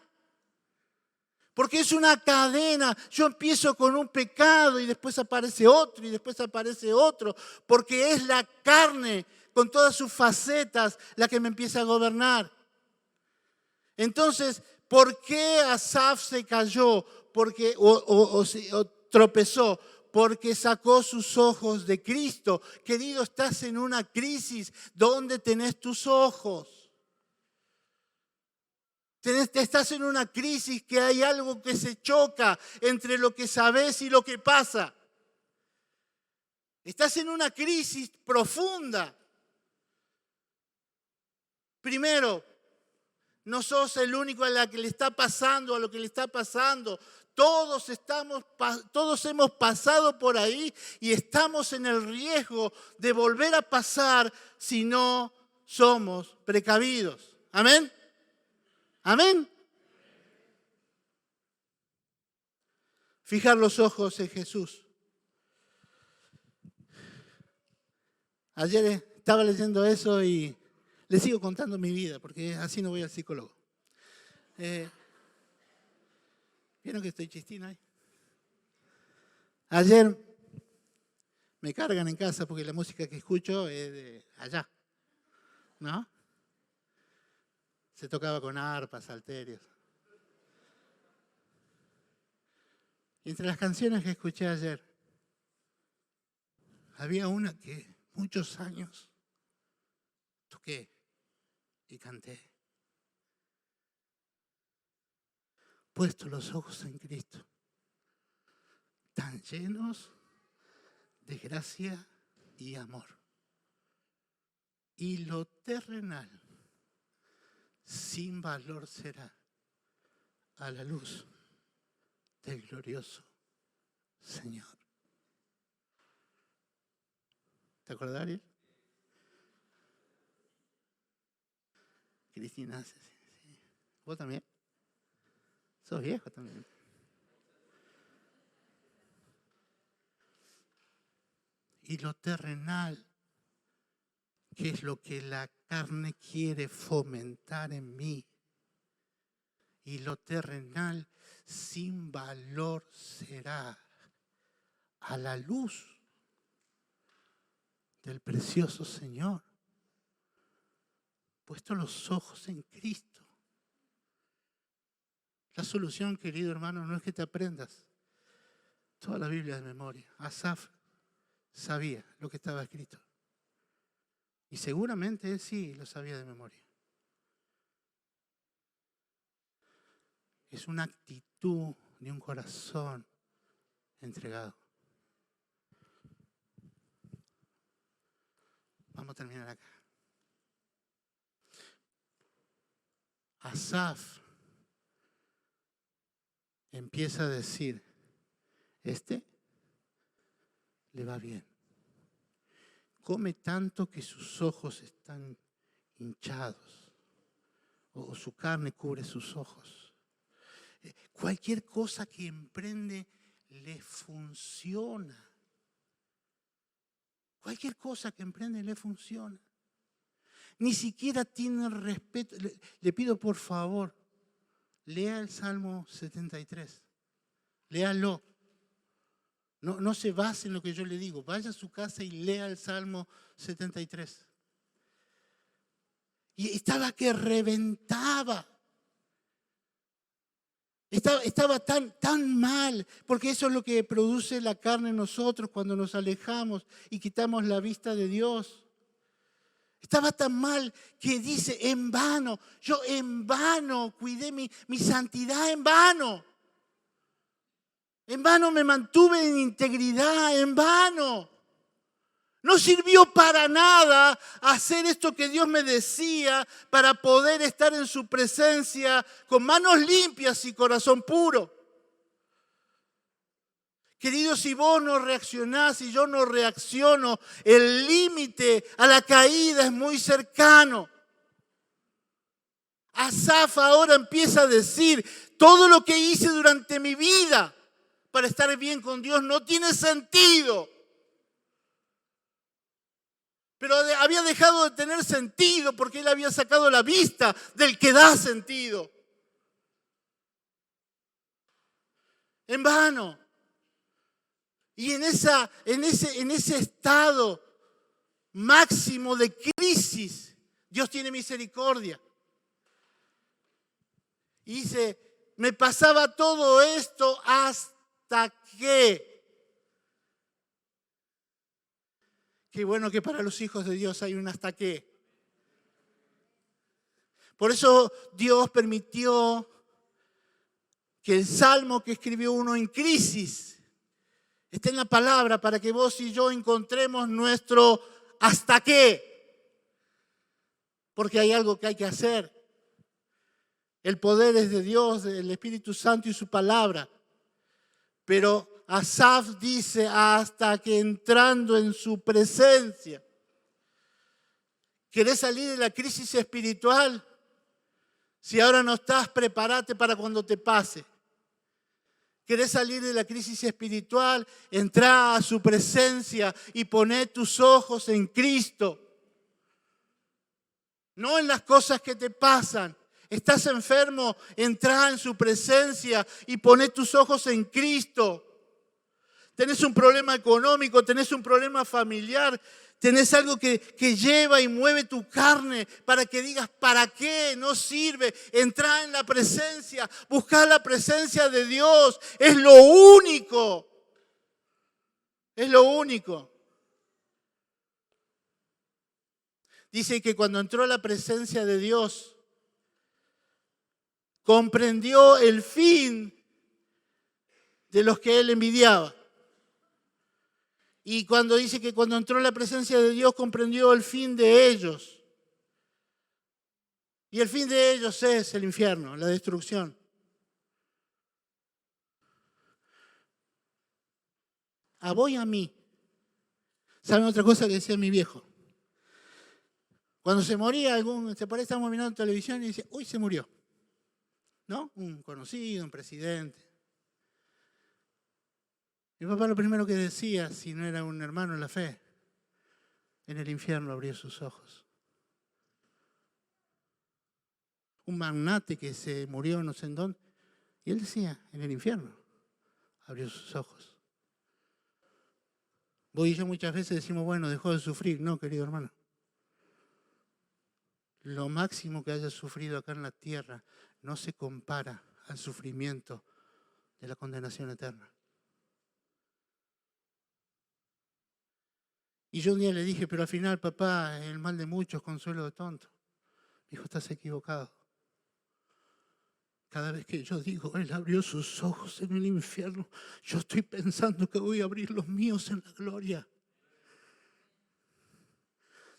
Porque es una cadena. Yo empiezo con un pecado y después aparece otro y después aparece otro. Porque es la carne con todas sus facetas la que me empieza a gobernar. Entonces, ¿por qué Asaf se cayó? Porque, o tropezó. Porque sacó sus ojos de Cristo. Querido, estás en una crisis. ¿Dónde tenés tus ojos? Estás en una crisis que hay algo que se choca entre lo que sabes y lo que pasa. Estás en una crisis profunda. Primero, no sos el único a la que le está pasando, a lo que le está pasando. Todos hemos pasado por ahí y estamos en el riesgo de volver a pasar si no somos precavidos. Amén. Amén. Fijar los ojos en Jesús. Ayer estaba leyendo eso y le sigo contando mi vida, porque así no voy al psicólogo. ¿Vieron que estoy chistina ahí? Ayer me cargan en casa porque la música que escucho es de allá, ¿no? Se tocaba con arpas, salterios. Y entre las canciones que escuché ayer, había una que muchos años toqué y canté. Puesto los ojos en Cristo, tan llenos de gracia y amor. Y lo terrenal sin valor será a la luz del glorioso Señor. ¿Te acuerdas, Ariel? Cristina, sí. ¿Vos también? Sos viejo también. Y lo terrenal, que es lo que la carne quiere fomentar en mí, y lo terrenal sin valor será a la luz del precioso Señor. Puesto los ojos en Cristo. La solución, querido hermano, no es que te aprendas toda la Biblia de memoria. Asaf sabía lo que estaba escrito. Y seguramente él sí lo sabía de memoria. Es una actitud de un corazón entregado. Vamos a terminar acá. Asaf empieza a decir, le va bien. Come tanto que sus ojos están hinchados o su carne cubre sus ojos. Cualquier cosa que emprende le funciona. Cualquier cosa que emprende le funciona. Ni siquiera tiene respeto. Le pido por favor, lea el Salmo 73. Léalo. No se base en lo que yo le digo. Vaya a su casa y lea el Salmo 73. Y estaba que reventaba. Estaba tan mal, porque eso es lo que produce la carne en nosotros cuando nos alejamos y quitamos la vista de Dios. Estaba tan mal que dice, en vano, yo en vano cuidé mi santidad, en vano. En vano me mantuve en integridad, en vano. No sirvió para nada hacer esto que Dios me decía para poder estar en su presencia con manos limpias y corazón puro. Queridos, si vos no reaccionás y yo no reacciono, el límite a la caída es muy cercano. Asaf ahora empieza a decir, todo lo que hice durante mi vida para estar bien con Dios no tiene sentido. Pero había dejado de tener sentido porque él había sacado la vista del que da sentido. En vano. Y en ese estado máximo de crisis, Dios tiene misericordia. Y dice, me pasaba todo esto hasta que... Qué bueno que para los hijos de Dios hay un hasta que. Por eso Dios permitió que el salmo que escribió uno en crisis esté en la palabra para que vos y yo encontremos nuestro hasta qué. Porque hay algo que hay que hacer. El poder es de Dios, del Espíritu Santo y su palabra. Pero Asaf dice hasta que entrando en su presencia. ¿Querés salir de la crisis espiritual? Si ahora no estás, prepárate para cuando te pase. ¿Querés salir de la crisis espiritual? Entrá a su presencia y poné tus ojos en Cristo. No en las cosas que te pasan. Estás enfermo, entrá en su presencia y poné tus ojos en Cristo. Tenés un problema económico, tenés un problema familiar, tenés algo que lleva y mueve tu carne para que digas, ¿para qué? No sirve. Entrá en la presencia, buscá la presencia de Dios. Es lo único. Es lo único. Dice que cuando entró a la presencia de Dios, comprendió el fin de los que él envidiaba. Y cuando dice que cuando entró en la presencia de Dios comprendió el fin de ellos. Y el fin de ellos es el infierno, la destrucción. A vos y a mí. ¿Saben otra cosa que decía mi viejo? Cuando se moría por ahí estábamos mirando televisión y dice, uy, se murió. ¿No? Un conocido, un presidente. Mi papá lo primero que decía, si no era un hermano en la fe, en el infierno abrió sus ojos. un magnate que se murió no sé en dónde. Y él decía, en el infierno. Abrió sus ojos. Vos y yo muchas veces decimos, bueno, dejó de sufrir. No, querido hermano. Lo máximo que haya sufrido acá en la tierra no se compara al sufrimiento de la condenación eterna. Y yo un día le dije, pero al final, papá, el mal de muchos, consuelo de tontos. Me dijo, estás equivocado. Cada vez que yo digo, Él abrió sus ojos en el infierno, yo estoy pensando que voy a abrir los míos en la gloria.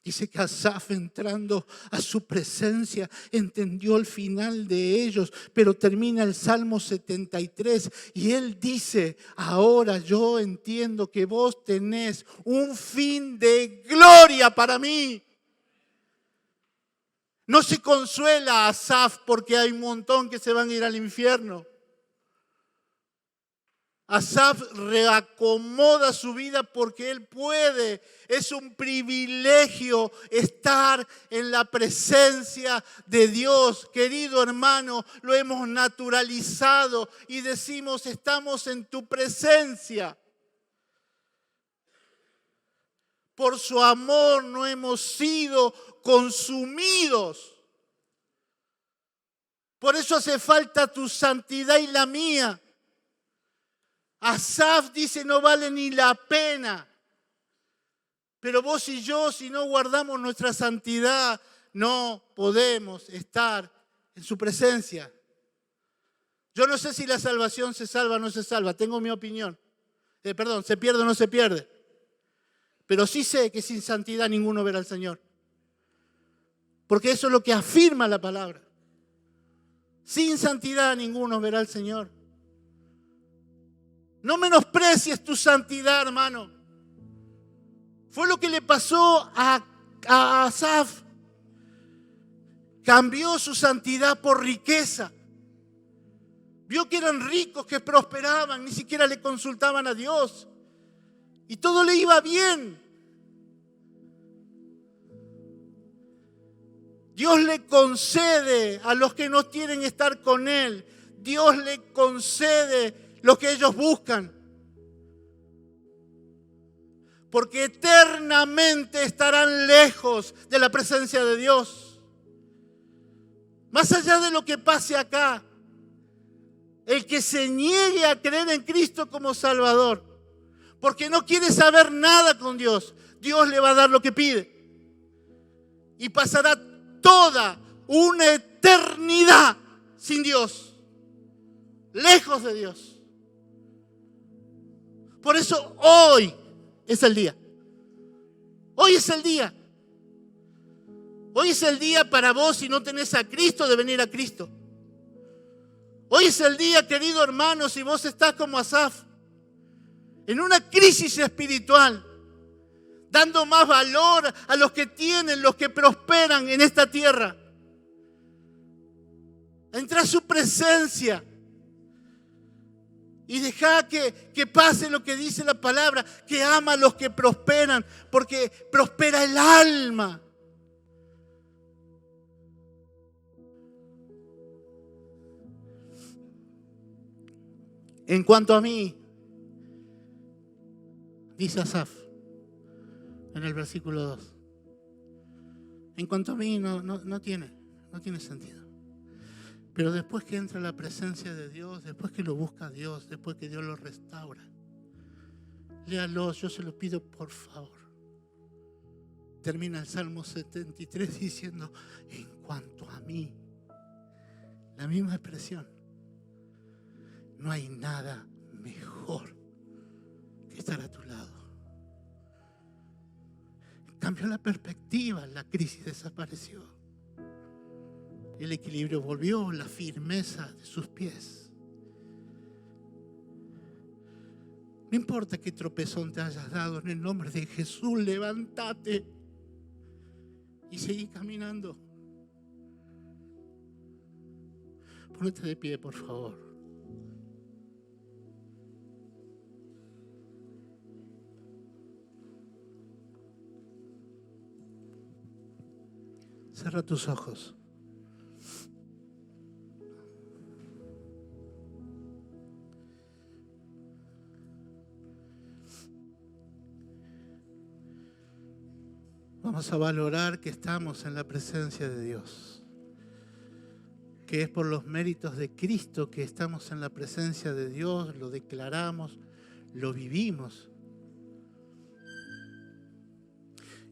Dice que Asaf, entrando a su presencia, entendió el final de ellos, pero termina el Salmo 73 y él dice, ahora yo entiendo que vos tenés un fin de gloria para mí. No se consuela Asaf porque hay un montón que se van a ir al infierno. Asaf reacomoda su vida porque él puede. Es un privilegio estar en la presencia de Dios. Querido hermano, lo hemos naturalizado y decimos, estamos en tu presencia. Por su amor no hemos sido consumidos. Por eso hace falta tu santidad y la mía. Asaf dice, no vale ni la pena. Pero vos y yo, si no guardamos nuestra santidad, no podemos estar en su presencia. Yo no sé si la salvación se salva o no se salva, tengo mi opinión. Se pierde o no se pierde. Pero sí sé que sin santidad ninguno verá al Señor. Porque eso es lo que afirma la palabra. Sin santidad ninguno verá al Señor. No menosprecies tu santidad, hermano. Fue lo que le pasó a Asaf. Cambió su santidad por riqueza. Vio que eran ricos, que prosperaban, ni siquiera le consultaban a Dios. Y todo le iba bien. Dios le concede a los que no quieren estar con Él. Dios le concede lo que ellos buscan. Porque eternamente estarán lejos de la presencia de Dios. Más allá de lo que pase acá, el que se niegue a creer en Cristo como Salvador, porque no quiere saber nada con Dios, Dios le va a dar lo que pide. Y pasará toda una eternidad sin Dios, lejos de Dios. Por eso hoy es el día. Hoy es el día. Hoy es el día para vos, si no tenés a Cristo, de venir a Cristo. Hoy es el día, querido hermano, si vos estás como Asaf, en una crisis espiritual, dando más valor a los que tienen, los que prosperan en esta tierra. Entra a su presencia. Y deja que pase lo que dice la palabra, que ama a los que prosperan, porque prospera el alma. En cuanto a mí, dice Asaf en el versículo 2, en cuanto a mí no tiene sentido. Pero después que entra la presencia de Dios, después que lo busca Dios, después que Dios lo restaura, léalo, yo se lo pido por favor. Termina el Salmo 73 diciendo, en cuanto a mí, la misma expresión, no hay nada mejor que estar a tu lado. Cambió la perspectiva, la crisis desapareció. El equilibrio volvió, la firmeza de sus pies. No importa qué tropezón te hayas dado, en el nombre de Jesús, levántate y seguí caminando. Ponete de pie, por favor. Cierra tus ojos. Vamos a valorar que estamos en la presencia de Dios, que es por los méritos de Cristo que estamos en la presencia de Dios, lo declaramos, lo vivimos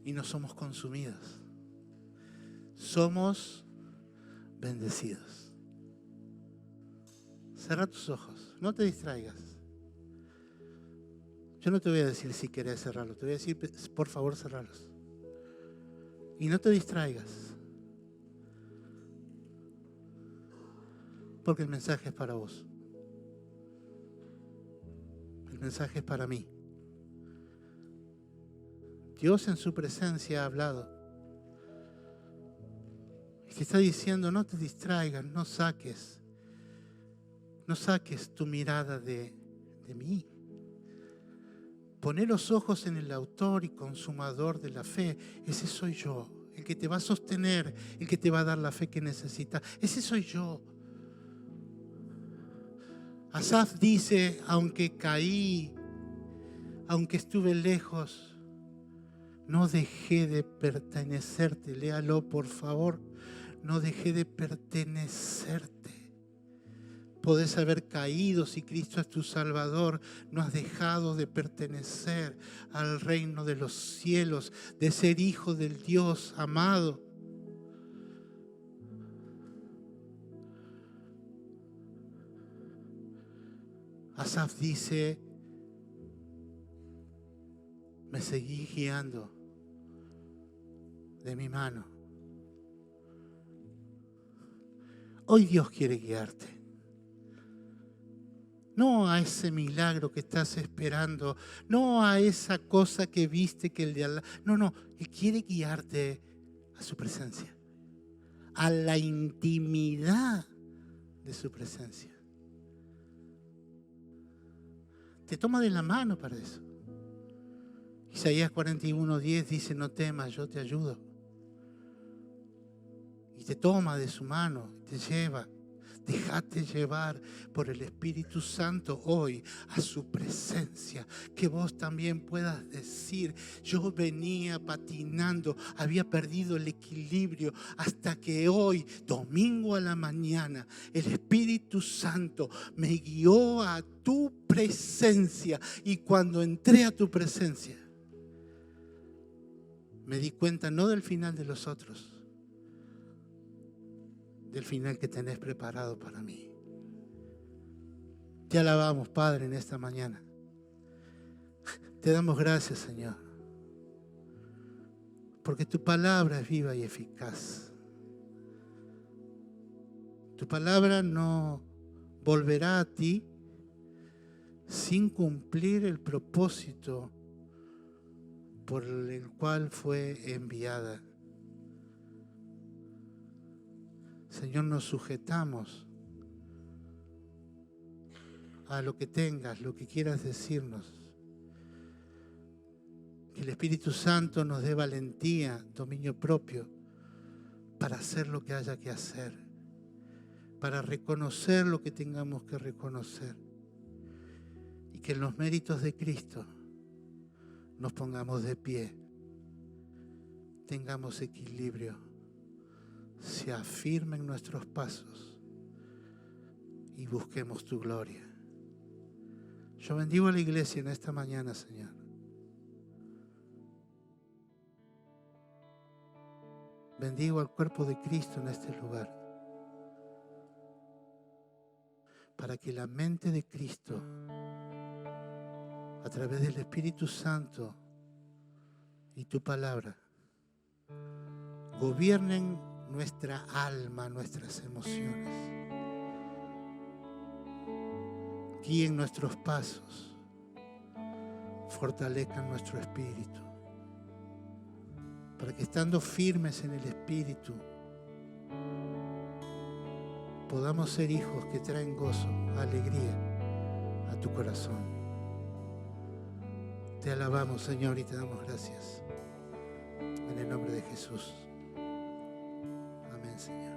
y no somos consumidos. Somos bendecidos. Cerra tus ojos, no te distraigas. Yo no te voy a decir si querés cerrarlos, te voy a decir, por favor, cerrarlos. Y no te distraigas, porque el mensaje es para vos. El mensaje es para mí. Dios en su presencia ha hablado. Y te está diciendo, no te distraigas, no saques tu mirada de mí. Poner los ojos en el autor y consumador de la fe. Ese soy yo, el que te va a sostener, el que te va a dar la fe que necesitas. Ese soy yo. Asaf dice, aunque caí, aunque estuve lejos, no dejé de pertenecerte. Léalo, por favor. No dejé de pertenecerte. Podés haber caído si Cristo es tu Salvador. No has dejado de pertenecer al reino de los cielos, de ser hijo del Dios amado. Asaf dice, me seguí guiando de mi mano. Hoy Dios quiere guiarte. No a ese milagro que estás esperando, no a esa cosa que viste que el de Allah. No, Él quiere guiarte a su presencia, a la intimidad de su presencia. Te toma de la mano para eso. Isaías 41:10 dice, no temas, yo te ayudo. Y te toma de su mano, te lleva. Déjate llevar por el Espíritu Santo hoy a su presencia. Que vos también puedas decir, yo venía patinando, había perdido el equilibrio hasta que hoy, domingo a la mañana, el Espíritu Santo me guió a tu presencia. Y cuando entré a tu presencia, me di cuenta no del final de los otros, del final que tenés preparado para mí. Te alabamos, Padre, en esta mañana. Te damos gracias, Señor, porque tu palabra es viva y eficaz. Tu palabra no volverá a ti sin cumplir el propósito por el cual fue enviada. Señor, nos sujetamos a lo que tengas, lo que quieras decirnos. Que el Espíritu Santo nos dé valentía, dominio propio, para hacer lo que haya que hacer, para reconocer lo que tengamos que reconocer. Y que en los méritos de Cristo nos pongamos de pie, tengamos equilibrio, se afirmen nuestros pasos y busquemos tu gloria. Yo bendigo a la iglesia en esta mañana, Señor. Bendigo al cuerpo de Cristo en este lugar, para que la mente de Cristo, a través del Espíritu Santo y tu palabra, gobiernen nuestra alma, nuestras emociones. Guíen nuestros pasos, fortalezcan nuestro espíritu, para que estando firmes en el espíritu, podamos ser hijos que traen gozo, alegría a tu corazón. Te alabamos, Señor, y te damos gracias. En el nombre de Jesús. Amén, Señor.